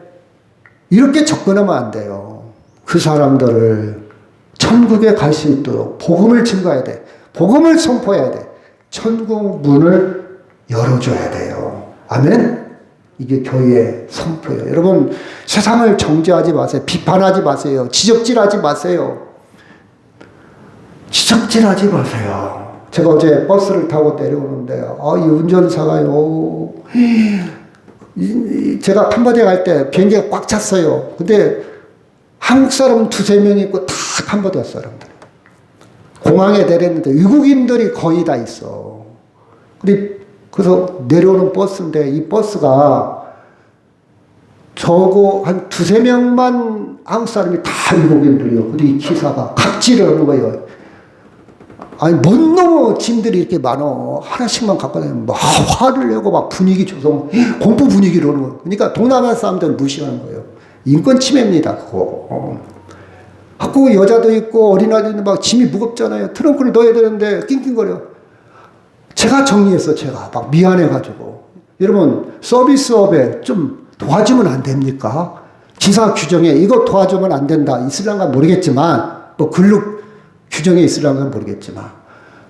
이렇게 접근하면 안 돼요. 그 사람들을 천국에 갈 수 있도록 복음을 증거해야 돼. 복음을 선포해야 돼. 천국 문을 열어줘야 돼요. 아멘? 이게 교회의 선포예요. 여러분, 세상을 정죄하지 마세요. 비판하지 마세요. 지적질하지 마세요. 지적질하지 마세요. 제가 어제 버스를 타고 내려오는데, 이 운전사가요, 제가 캄보디아 갈 때 비행기가 꽉 찼어요. 근데 한국 사람 두세 명이 있고 다 캄보디아 사람들. 공항에 내렸는데 외국인들이 거의 다 있어. 그래서 내려오는 버스인데, 이 버스가 저거 한 두세 명만 한국 사람이 다 외국인들이요. 근데 이 기사가 갑질을 하는 거예요. 아니, 뭔 놈의 짐들이 이렇게 많어. 하나씩만 갖고 다니면 막 화를 내고 막 분위기 조성, 공포 분위기를 하는 거예요. 그러니까 동남아 사람들은 무시하는 거예요. 인권 침해입니다, 그거. 갖고 여자도 있고 어린아이도 막 짐이 무겁잖아요. 트렁크를 넣어야 되는데 낑낑거려. 제가 정리했어, 제가. 막 미안해가지고. 여러분, 서비스업에 좀 도와주면 안 됩니까? 기사 규정에 이거 도와주면 안 된다. 있을란가 모르겠지만, 뭐 근로 규정에 있을란가 모르겠지만,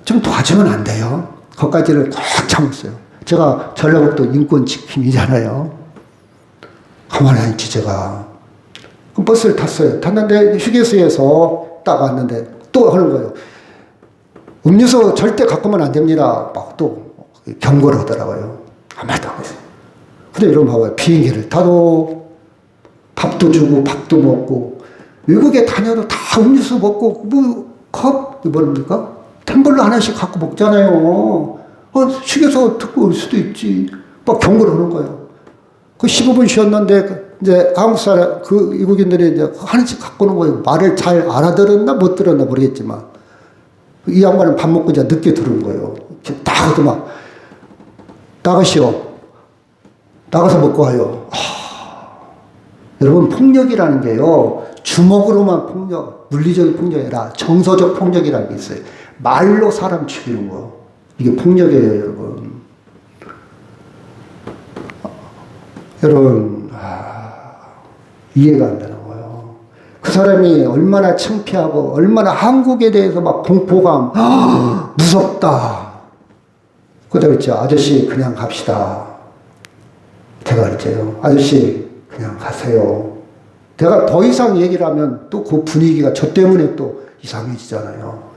좀 도와주면 안 돼요. 거기까지를 꽉 참았어요. 제가 전라북도 인권지킴이잖아요. 가만히 안 있지, 제가. 그럼 버스를 탔어요. 탔는데 휴게소에서 딱 왔는데 또 하는 거예요. 음료수 절대 갖고 오면 안 됩니다. 막 또 경고를 하더라고요. 아무것도 안 했어요. 근데 여러분 봐봐요. 비행기를 타도 밥도 주고 밥도 먹고, 외국에 다녀도 다 음료수 먹고, 컵, 뭐랍니까? 텀블러 하나씩 갖고 먹잖아요. 휴게소 듣고 올 수도 있지. 막 경고를 하는 거예요. 그 15분 쉬었는데, 이제 한국 사람, 그 외국인들이 이제 하나씩 갖고 오는 거예요. 말을 잘 알아들었나 못 들었나 모르겠지만. 이 양반은 밥 먹고 이제 늦게 들어온 거예요. 나가서 막, 나가시오. 나가서 먹고 와요. 여러분, 폭력이라는 게요, 주먹으로만 폭력, 물리적인 폭력이 아니라 정서적 폭력이라는 게 있어요. 말로 사람 죽이는 거. 이게 폭력이에요, 여러분. 여러분, 이해가 안 되는 거예요. 그 사람이 얼마나 창피하고, 얼마나 한국에 대해서 막 공포감, 무섭다. 그러다 그랬죠. 아저씨, 그냥 갑시다. 제가 그랬죠. 아저씨, 그냥 가세요. 내가 더 이상 얘기를 하면 또 그 분위기가 저 때문에 또 이상해지잖아요.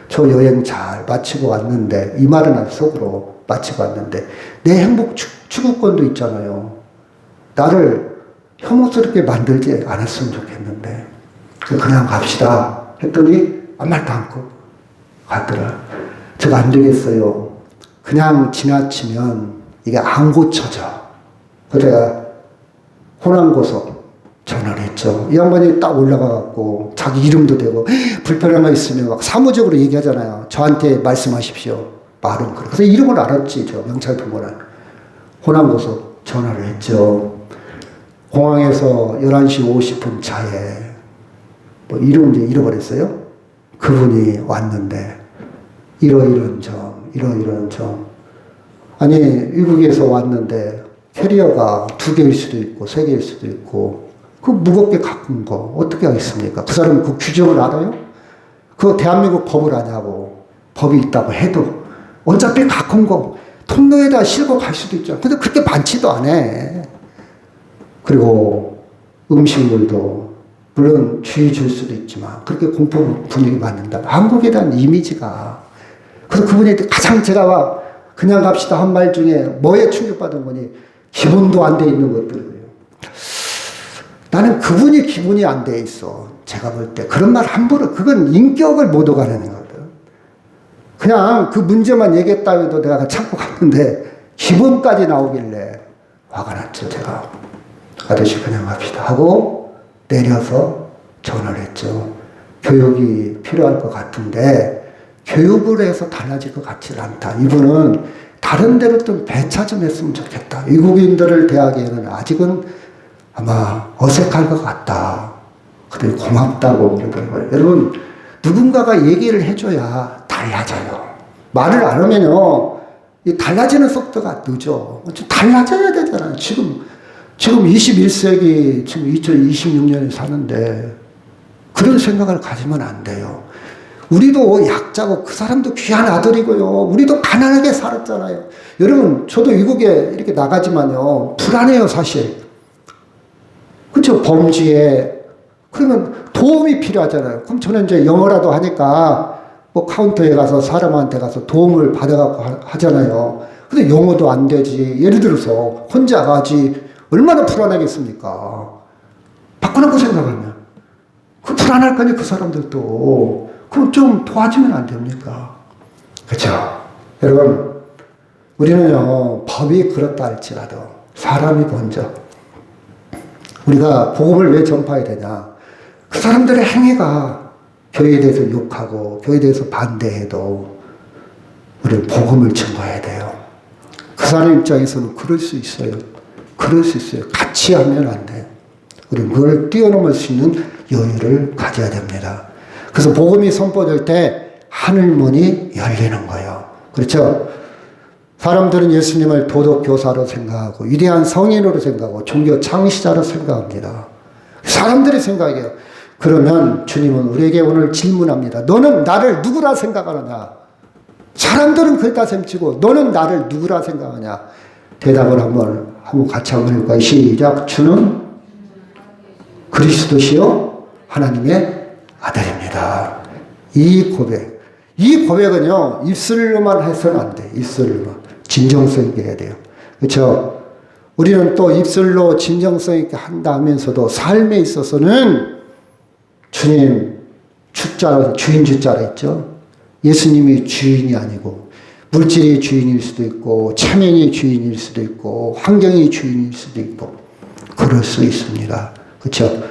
저 여행 잘 마치고 왔는데, 이 말은 안 속으로 마치고 왔는데, 내 행복 추구권도 있잖아요. 나를 혐오스럽게 만들지 않았으면 좋겠는데, 그냥 갑시다 했더니 아무 말도 않고 갔더라. 제가 안 되겠어요. 그냥 지나치면 이게 안 고쳐져. 그래서 내가 호남고속 전화를 했죠. 이 양반이 딱 올라가갖고 자기 이름도 대고 불편한 거 있으면 막 사무적으로 얘기하잖아요. 저한테 말씀하십시오. 말은 그래. 그래서 이름을 알았지. 저 명찰보고는. 호남고속 전화를 했죠. 공항에서 11시 50분 차에 뭐 이름 이제 잃어버렸어요. 그분이 왔는데 이러이런 점 아니, 미국에서 왔는데 캐리어가 2개일 수도 있고 3개일 수도 있고 그 무겁게 갖고 온 거 어떻게 하겠습니까? 그 사람은 그 규정을 알아요? 그거 대한민국 법을 아냐고. 법이 있다고 해도 어차피 갖고 온 거 통로에다 싣고 갈 수도 있잖아. 근데 그렇게 많지도 않아. 그리고 음식물도 물론 주의 줄 수도 있지만 그렇게 공포 분위기 만든다. 한국에 대한 이미지가. 그래서 그분이 가장 제가 그냥 갑시다 한 말 중에 뭐에 충격받은 거니 기본도 안 돼 있는 것들이에요. 나는 그분이 기본이 안 돼 있어. 제가 볼 때 그런 말 함부로 그건 인격을 못 오가는 거거든. 그냥 그 문제만 얘기했다 해도 내가 참고 갔는데 기본까지 나오길래 화가 났죠. 제가 아저씨 그냥 갑시다 하고 내려서 전화를 했죠. 교육이 필요할 것 같은데 교육을 해서 달라질 것 같지 않다. 이분은 다른 데로 좀 배차 좀 했으면 좋겠다. 외국인들을 대하기에는 아직은 아마 어색할 것 같다. 그래 고맙다고 그러더라고요. 여러분 누군가가 얘기를 해줘야 달라져요. 말을 안 하면요 이 달라지는 속도가 늦어. 좀 달라져야 되잖아요. 지금 21세기 지금 2026년에 사는데 그런 생각을 가지면 안 돼요. 우리도 약자고 그 사람도 귀한 아들이고요. 우리도 가난하게 살았잖아요. 여러분 저도 미국에 이렇게 나가지만요 불안해요 사실. 그렇죠. 범죄에 그러면 도움이 필요하잖아요. 그럼 저는 이제 영어라도 하니까 뭐 카운터에 가서 사람한테 가서 도움을 받아갖고 하잖아요. 근데 영어도 안 되지. 예를 들어서 혼자 가지 얼마나 불안하겠습니까? 바꿔놓고 생각하면 그 불안할 거 아니에요. 그 사람들도. 그럼 좀 도와주면 안 됩니까? 그렇죠. 여러분 우리는요 법이 그렇다 할지라도 사람이 먼저 우리가 복음을 왜 전파해야 되냐? 그 사람들의 행위가 교회에 대해서 욕하고 교회에 대해서 반대해도 우리는 복음을 전파해야 돼요. 그 사람 입장에서는 그럴 수 있어요. 그럴 수 있어요. 같이 하면 안 돼요. 우리는 그걸 뛰어넘을 수 있는 여유를 가져야 됩니다. 그래서 복음이 선포될 때 하늘문이 열리는 거예요. 그렇죠? 사람들은 예수님을 도덕교사로 생각하고 위대한 성인으로 생각하고 종교 창시자로 생각합니다. 사람들이 생각해요. 그러면 주님은 우리에게 오늘 질문합니다. 너는 나를 누구라 생각하느냐? 사람들은 그랬다 셈치고 너는 나를 누구라 생각하냐? 대답을 한번 같이 한번 해볼까요? 시작. 주는 그리스도시요 하나님의 아들입니다. 이 고백은요 입술로만 해서는 안 돼. 입술로만 진정성 있게 해야 돼요. 그렇죠? 우리는 또 입술로 진정성 있게 한다 하면서도 삶에 있어서는 주님 주자 주인 주자라 했죠. 예수님이 주인이 아니고 물질이 주인일 수도 있고 체면이 주인일 수도 있고 환경이 주인일 수도 있고 그럴 수 있습니다. 그렇죠?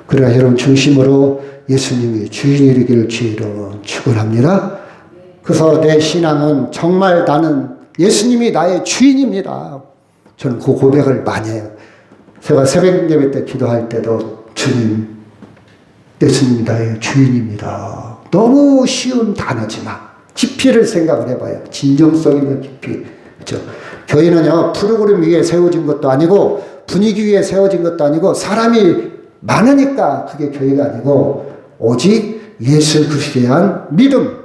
그러나 여러분 중심으로 예수님이 주인이기를 주의로 축원합니다. 그래서 내 신앙은 정말 나는 예수님이 나의 주인입니다. 저는 그 고백을 많이 해요. 제가 새벽 예배 때 기도할 때도 주님, 예수님이 나의 주인입니다. 너무 쉬운 단어지만 깊이를 생각을 해봐요. 진정성 있는 깊이. 그렇죠? 교회는요 프로그램 위에 세워진 것도 아니고 분위기 위에 세워진 것도 아니고 사람이 많으니까 그게 교회가 아니고 오직 예수 그리스도에 대한 믿음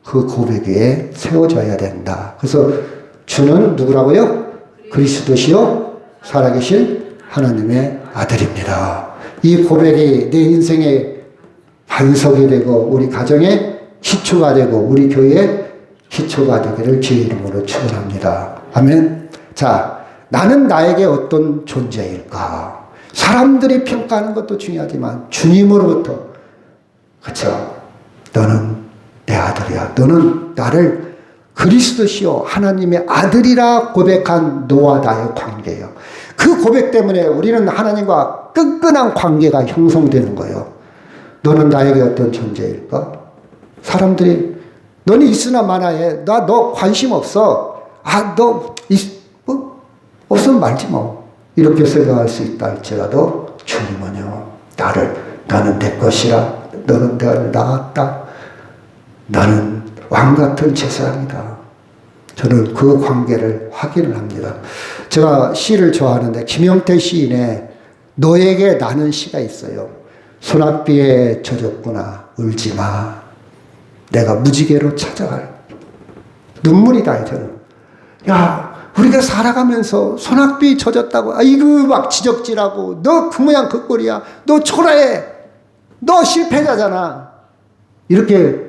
그 고백 위에 세워져야 된다. 그래서 주는 누구라고요? 그리스도시요 살아계신 하나님의 아들입니다. 이 고백이 내 인생의 반석이 되고 우리 가정의 기초가 되고 우리 교회의 기초가 되기를 주의 이름으로 축원합니다. 아멘. 자, 나는 나에게 어떤 존재일까? 사람들이 평가하는 것도 중요하지만 주님으로부터 그렇죠? 너는 내 아들이야. 너는 나를 그리스도시요 하나님의 아들이라 고백한 너와 나의 관계예요. 그 고백 때문에 우리는 하나님과 끈끈한 관계가 형성되는 거예요. 너는 나에게 어떤 존재일까? 사람들이 너는 있으나 마나해. 너 관심 없어. 없으면 말지 뭐. 이렇게 생각할 수 있다 할지라도 주님은요 나는 내 것이라. 너는 내가 낳았다. 나는 왕같은 제사장이다. 저는 그 관계를 확인을 합니다. 제가 시를 좋아하는데 김영태 시인의 너에게 나는 시가 있어요. 소낙비에 젖었구나 울지 마. 내가 무지개로 찾아갈. 눈물이 나요 저는. 야 우리가 살아가면서 소낙비 젖었다고 아이고 막 지적질하고 너 그 모양 그 꼴이야. 너 초라해. 너 실패자잖아. 이렇게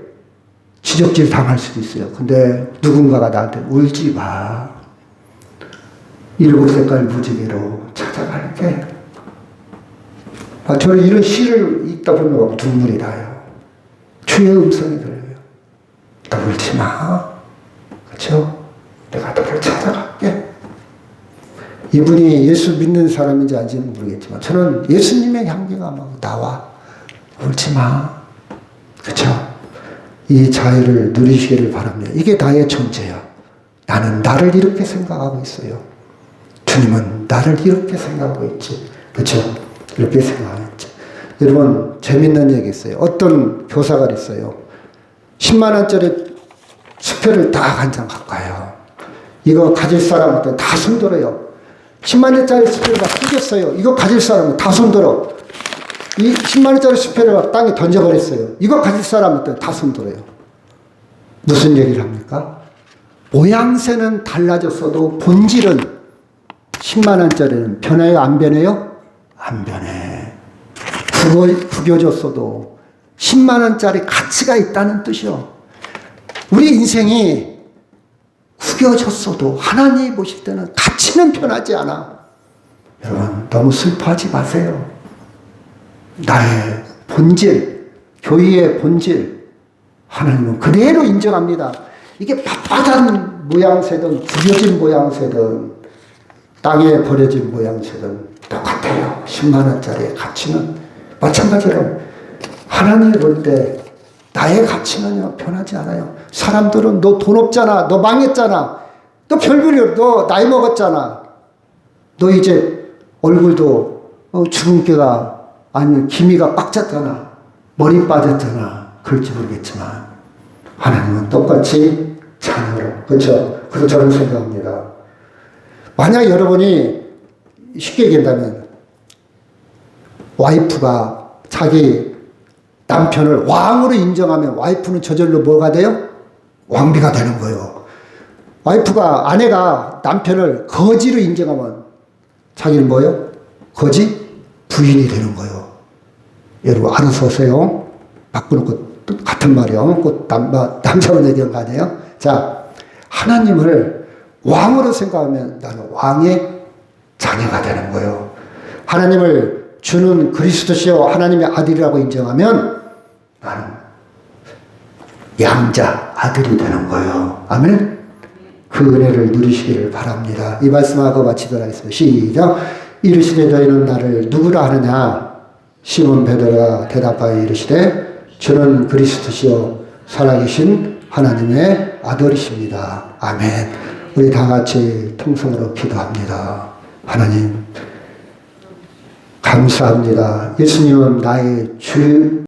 지적질 당할 수도 있어요. 근데 누군가가 나한테 울지 마. 7색깔 무지개로 찾아갈게. 저는 이런 시를 읽다 보면 눈물이 나요. 주의 음성이 들려요. 너 울지 마. 그렇죠? 내가 너를 찾아갈게. 이분이 예수 믿는 사람인지 아닌지는 모르겠지만 저는 예수님의 향기가 막 나와. 울지 마. 그렇죠? 이 자유를 누리시기를 바랍니다. 이게 나의 존재야. 나는 나를 이렇게 생각하고 있어요. 주님은 나를 이렇게 생각하고 있지. 그렇죠? 이렇게 생각하겠지. 여러분 재밌는 얘기 있어요. 어떤 교사가 있어요. 10만 원짜리 수표를 딱 한 장 갖고 가요. 이거 가질 사람한테 다 손들어요. 10만 원짜리 수표를 막 숨겼어요. 이거 가질 사람은 다 손들어. 이 10만 원짜리 수표를 막 땅에 던져버렸어요. 이거 가질 사람한테 다 손들어요. 무슨 얘기를 합니까? 모양새는 달라졌어도 본질은 10만 원짜리는 변해요? 안 변해요? 안 변해. 구겨졌어도 10만 원짜리 가치가 있다는 뜻이요. 우리 인생이 구겨졌어도 하나님이 보실 때는 가치는 변하지 않아. 여러분 너무 슬퍼하지 마세요. 나의 본질, 교회의 본질 하나님은 그대로 인정합니다. 이게 빳빳한 모양새든 구겨진 모양새든 땅에 버려진 모양새든 똑같아요. 10만 원짜리의 가치는 마찬가지로 하나님이 볼 때 나의 가치는요 변하지 않아요. 사람들은 너 돈 없잖아, 너 망했잖아, 너 별별이야, 너 나이 먹었잖아, 너 이제 얼굴도 주근깨가 아니 기미가 꽉 찼잖아, 머리 빠졌잖아. 그럴지 모르겠지만 하나님은 똑같이 자녀로. 그렇죠? 그래서 저는 생각합니다. 만약 여러분이 쉽게 얘기한다면 와이프가 자기 남편을 왕으로 인정하면 와이프는 저절로 뭐가 돼요? 왕비가 되는 거예요. 와이프가 아내가 남편을 거지로 인정하면 자기는 뭐예요? 거지 부인이 되는 거예요. 여러분 알아서 오세요. 바꾸놓고 같은 말이요. 꼭 남자만 얘기한 거 아니에요? 자, 하나님을 왕으로 생각하면 나는 왕의 자녀가 되는 거예요. 하나님을 주는 그리스도시요 하나님의 아들이라고 인정하면 나는 양자 아들이 되는 거예요. 아멘. 그 은혜를 누리시기를 바랍니다. 이 말씀하고 마치도록 하겠습니다. 시작. 이르시되 너희는 나를 누구라 하느냐? 시몬 베드로가 대답하여 이르시되 주는 그리스도시요 살아계신 하나님의 아들이십니다. 아멘. 우리 다 같이 통성으로 기도합니다. 하나님 감사합니다. 예수님은 나의 주